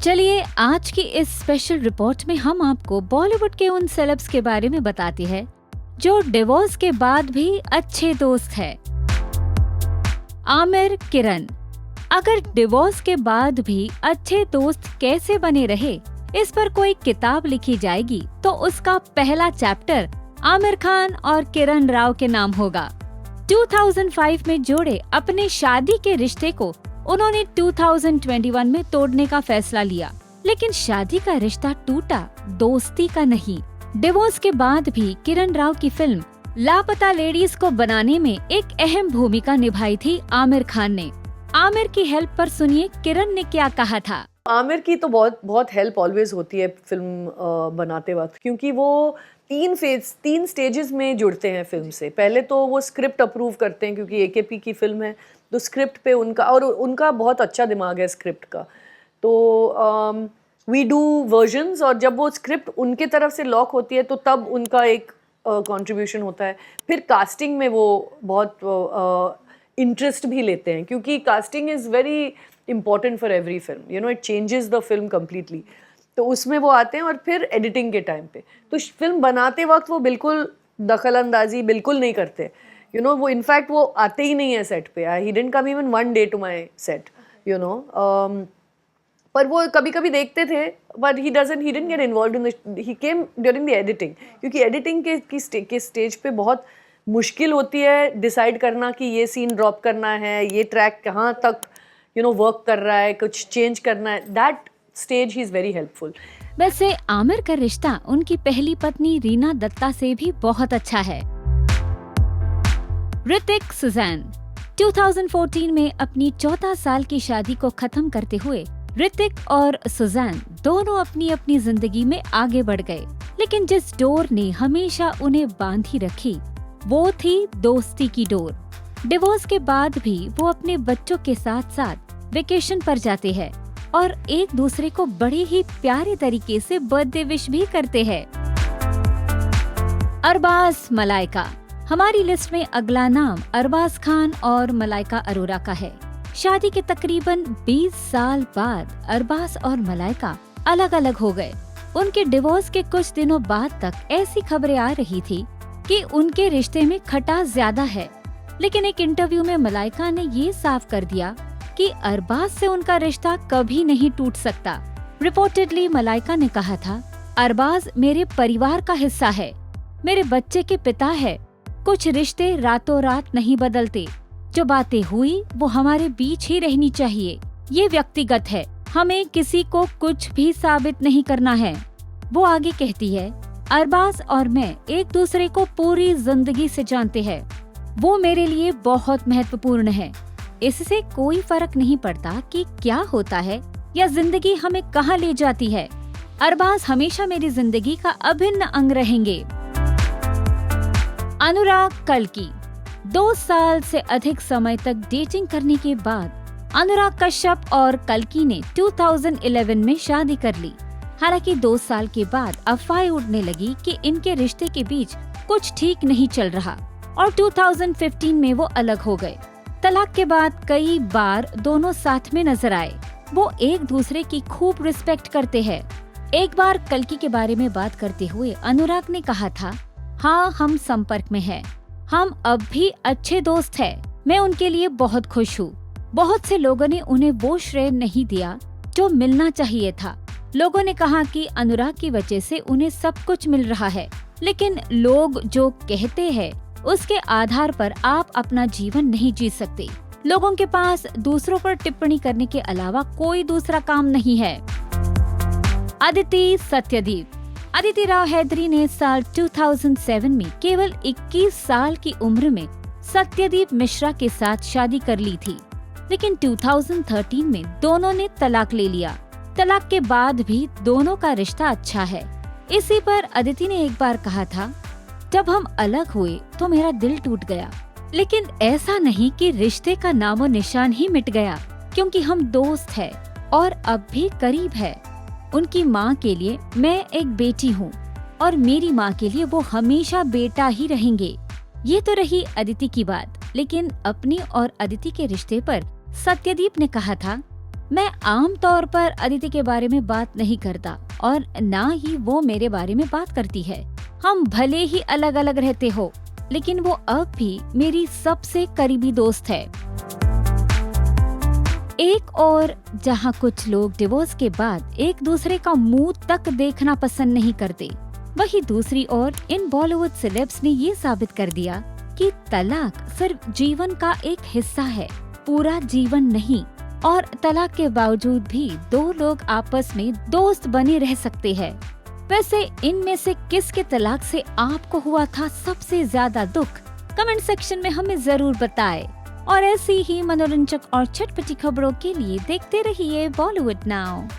चलिए आज की इस स्पेशल रिपोर्ट में हम आपको बॉलीवुड के उन सेलेब्स के बारे में बताते हैं जो डिवोर्स के बाद भी अच्छे दोस्त हैं। आमिर किरण। अगर डिवोर्स के बाद भी अच्छे दोस्त कैसे बने रहे, इस पर कोई किताब लिखी जाएगी तो उसका पहला चैप्टर आमिर खान और किरण राव के नाम होगा। 2005 में जोड़े अपने शादी के रिश्ते को उन्होंने 2021 में तोड़ने का फैसला लिया, लेकिन शादी का रिश्ता टूटा, दोस्ती का नहीं। डिवोर्स के बाद भी किरण राव की फिल्म लापता लेडीज को बनाने में एक अहम भूमिका निभाई थी आमिर खान ने। आमिर की हेल्प पर सुनिए किरण ने क्या कहा था। आमिर की तो बहुत हेल्प ऑलवेज होती है फिल्म बनाते वक्त, क्योंकि वो तीन स्टेजेस में जुड़ते हैं फिल्म से। पहले तो वो स्क्रिप्ट अप्रूव करते हैं, क्योंकि एकेपी की फिल्म है तो स्क्रिप्ट पे उनका बहुत अच्छा दिमाग है स्क्रिप्ट का। तो वी डू वर्जन्स, और जब वो स्क्रिप्ट उनके तरफ से लॉक होती है तो तब उनका एक कंट्रीब्यूशन होता है। फिर कास्टिंग में वो बहुत इंटरेस्ट भी लेते हैं, क्योंकि casting is very important for every film, you know, it changes the film completely. तो उसमें वो आते हैं, और फिर एडिटिंग के टाइम पे तो फिल्म बनाते वक्त वो बिल्कुल दखल अंदाजी बिल्कुल नहीं करते, यू नो। वो इनफैक्ट वो आते ही नहीं है सेट पे। He didn't come even one day to my set, you know. पर वो कभी कभी देखते थे, but he didn't get involve in the, he came during the editing, क्योंकि एडिटिंग के स्टेज पे बहुत मुश्किल होती है डिसाइड करना कि ये सीन ड्रॉप करना है, ये ट्रैक कहाँ तक यू नो वर्क कर रहा है, कुछ चेंज करना है। That stage he is very helpful. वैसे आमिर का रिश्ता उनकी पहली पत्नी रीना दत्ता से भी बहुत अच्छा है। ऋतिक सुजैन। 2014 में अपनी 14 साल की शादी को खत्म करते हुए ऋतिक और सुजैन दोनों अपनी अपनी जिंदगी में आगे बढ़ गए, लेकिन जिस डोर ने हमेशा उन्हें बांधी रखी वो थी दोस्ती की डोर। डिवोर्स के बाद भी वो अपने बच्चों के साथ साथ वेकेशन पर जाते हैं और एक दूसरे को बड़े ही प्यारे तरीके से बर्थडे विश भी करते हैं। अरबाज मलाइका। हमारी लिस्ट में अगला नाम अरबाज खान और मलाइका अरोरा का है। शादी के तकरीबन 20 साल बाद अरबाज और मलाइका अलग अलग हो गए। उनके डिवोर्स के कुछ दिनों बाद तक ऐसी खबरें आ रही थी कि उनके रिश्ते में खटास ज्यादा है, लेकिन एक इंटरव्यू में मलाइका ने ये साफ कर दिया कि अरबाज से उनका रिश्ता कभी नहीं टूट सकता। रिपोर्टेडली मलाइका ने कहा था, अरबाज मेरे परिवार का हिस्सा है, मेरे बच्चे के पिता है। कुछ रिश्ते रातों रात नहीं बदलते, जो बातें हुई वो हमारे बीच ही रहनी चाहिए। ये व्यक्तिगत है, हमें किसी को कुछ भी साबित नहीं करना है। वो आगे कहती है, अरबाज और मैं एक दूसरे को पूरी जिंदगी से जानते हैं। वो मेरे लिए बहुत महत्वपूर्ण है। इससे कोई फर्क नहीं पड़ता कि क्या होता है या जिंदगी हमें कहाँ ले जाती है। अरबाज हमेशा मेरी जिंदगी का अभिन्न अंग रहेंगे। अनुराग कल्की। 2 साल से अधिक समय तक डेटिंग करने के बाद अनुराग कश्यप और कल्की ने 2011 में शादी कर ली। हालांकि 2 साल के बाद अफवाहें उड़ने लगी कि इनके रिश्ते के बीच कुछ ठीक नहीं चल रहा और 2015 में वो अलग हो गए। तलाक के बाद कई बार दोनों साथ में नजर आए। वो एक दूसरे की खूब रिस्पेक्ट करते हैं। एक बार कल्की के बारे में बात करते हुए अनुराग ने कहा था, हाँ हम संपर्क में हैं। हम अब भी अच्छे दोस्त हैं। मैं उनके लिए बहुत खुश हूँ। बहुत से लोगों ने उन्हें वो श्रेय नहीं दिया जो मिलना चाहिए था। लोगों ने कहा कि अनुराग की वजह से उन्हें सब कुछ मिल रहा है, लेकिन लोग जो कहते हैं उसके आधार पर आप अपना जीवन नहीं जी सकते। लोगों के पास दूसरों पर टिप्पणी करने के अलावा कोई दूसरा काम नहीं है। अदिति सत्यदीप। अदिति राव हैदरी ने साल 2007 में केवल 21 साल की उम्र में सत्यदीप मिश्रा के साथ शादी कर ली थी, लेकिन 2013 में दोनों ने तलाक ले लिया। तलाक के बाद भी दोनों का रिश्ता अच्छा है। इसी पर अदिति ने एक बार कहा था, जब हम अलग हुए तो मेरा दिल टूट गया, लेकिन ऐसा नहीं कि रिश्ते का नामो निशान ही मिट गया, क्योंकि हम दोस्त हैं और अब भी करीब है। उनकी माँ के लिए मैं एक बेटी हूँ और मेरी माँ के लिए वो हमेशा बेटा ही रहेंगे। ये तो रही अदिति की बात, लेकिन अपनी और अदिति के रिश्ते पर सत्यदीप ने कहा था, मैं आम तौर पर अदिति के बारे में बात नहीं करता और ना ही वो मेरे बारे में बात करती है। हम भले ही अलग अलग रहते हो, लेकिन वो अब भी मेरी सबसे करीबी दोस्त है। एक और जहाँ कुछ लोग डिवोर्स के बाद एक दूसरे का मुंह तक देखना पसंद नहीं करते, वहीं दूसरी ओर इन बॉलीवुड सेलेब्स ने ये साबित कर दिया कि तलाक सिर्फ जीवन का एक हिस्सा है, पूरा जीवन नहीं। और तलाक के बावजूद भी दो लोग आपस में दोस्त बने रह सकते हैं। वैसे इनमें से किसके तलाक से आपको हुआ था सबसे ज्यादा दुख? कमेंट सेक्शन में हमें जरूर बताएं। और ऐसी ही मनोरंजक और चटपटी खबरों के लिए देखते रहिए बॉलीवुड नाउ।